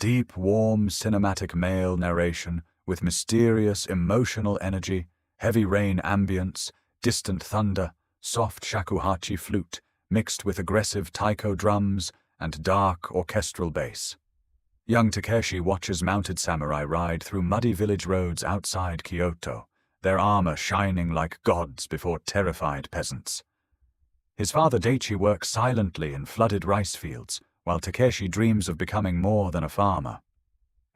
Deep, warm, cinematic male narration with mysterious, emotional energy, heavy rain ambience, distant thunder, soft shakuhachi flute, mixed with aggressive taiko drums and dark orchestral bass. Young Takeshi watches mounted samurai ride through muddy village roads outside Kyoto, their armor shining like gods before terrified peasants. His father Daichi works silently in flooded rice fields, while Takeshi dreams of becoming more than a farmer.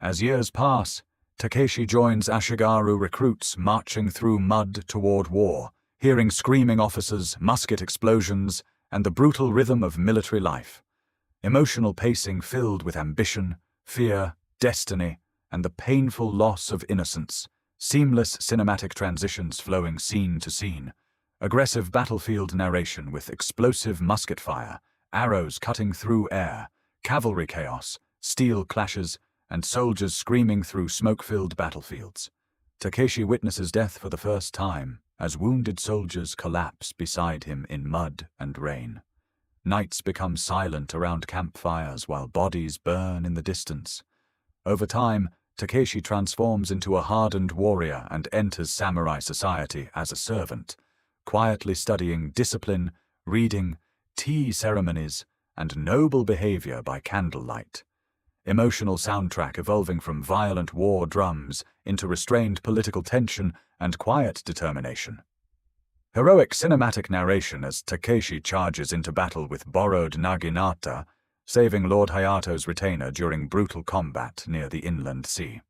As years pass, Takeshi joins Ashigaru recruits marching through mud toward war, hearing screaming officers, musket explosions, and the brutal rhythm of military life. Emotional pacing filled with ambition, fear, destiny, and the painful loss of innocence. Seamless cinematic transitions flowing scene to scene. Aggressive battlefield narration with explosive musket fire, arrows cutting through air, cavalry chaos, steel clashes, and soldiers screaming through smoke-filled battlefields. Takeshi witnesses death for the first time as wounded soldiers collapse beside him in mud and rain. Nights become silent around campfires while bodies burn in the distance. Over time, Takeshi transforms into a hardened warrior and enters samurai society as a servant, quietly studying discipline, reading, tea ceremonies, and noble behavior by candlelight. Emotional soundtrack evolving from violent war drums into restrained political tension and quiet determination. Heroic cinematic narration as Takeshi charges into battle with borrowed naginata, saving Lord Hayato's retainer during brutal combat near the inland sea.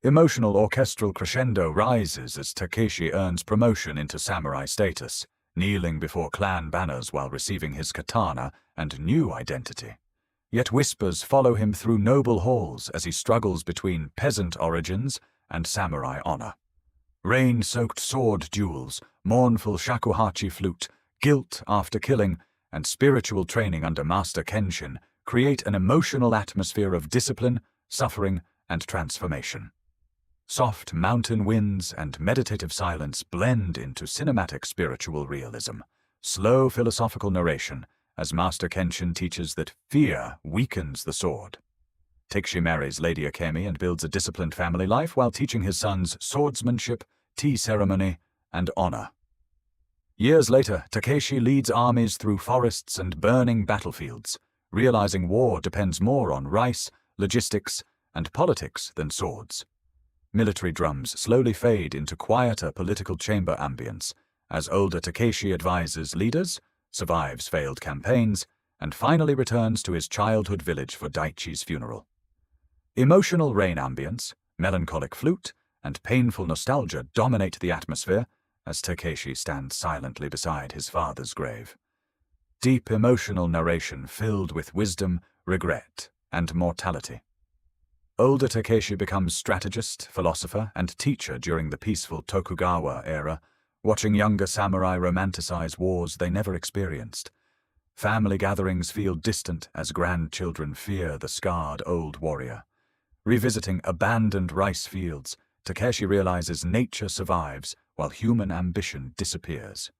Emotional orchestral crescendo rises as Takeshi earns promotion into samurai status, kneeling before clan banners while receiving his katana and new identity. Yet whispers follow him through noble halls as he struggles between peasant origins and samurai honor. Rain-soaked sword duels, mournful shakuhachi flute, guilt after killing, and spiritual training under Master Kenshin create an emotional atmosphere of discipline, suffering, and transformation. Soft mountain winds and meditative silence blend into cinematic spiritual realism. Slow philosophical narration as Master Kenshin teaches that fear weakens the sword. Takeshi marries Lady Akemi and builds a disciplined family life while teaching his sons swordsmanship, tea ceremony, and honor. Years later, Takeshi leads armies through forests and burning battlefields, realizing war depends more on rice, logistics, and politics than swords. Military drums slowly fade into quieter political chamber ambience as older Takeshi advises leaders, survives failed campaigns, and finally returns to his childhood village for Daichi's funeral. Emotional rain ambience, melancholic flute, and painful nostalgia dominate the atmosphere as Takeshi stands silently beside his father's grave. Deep emotional narration filled with wisdom, regret, and mortality. Older Takeshi becomes strategist, philosopher, and teacher during the peaceful Tokugawa era, watching younger samurai romanticize wars they never experienced. Family gatherings feel distant as grandchildren fear the scarred old warrior. Revisiting abandoned rice fields, Takeshi realizes nature survives while human ambition disappears.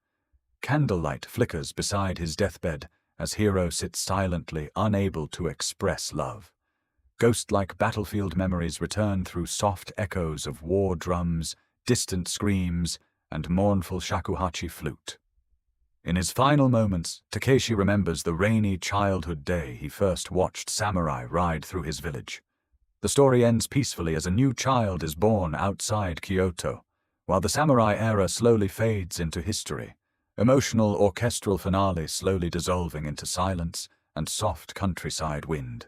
Candlelight flickers beside his deathbed as Hiro sits silently, unable to express love. Ghost-like battlefield memories return through soft echoes of war drums, distant screams, and mournful shakuhachi flute. In his final moments, Takeshi remembers the rainy childhood day he first watched samurai ride through his village. The story ends peacefully as a new child is born outside Kyoto, while the samurai era slowly fades into history, emotional orchestral finale slowly dissolving into silence and soft countryside wind.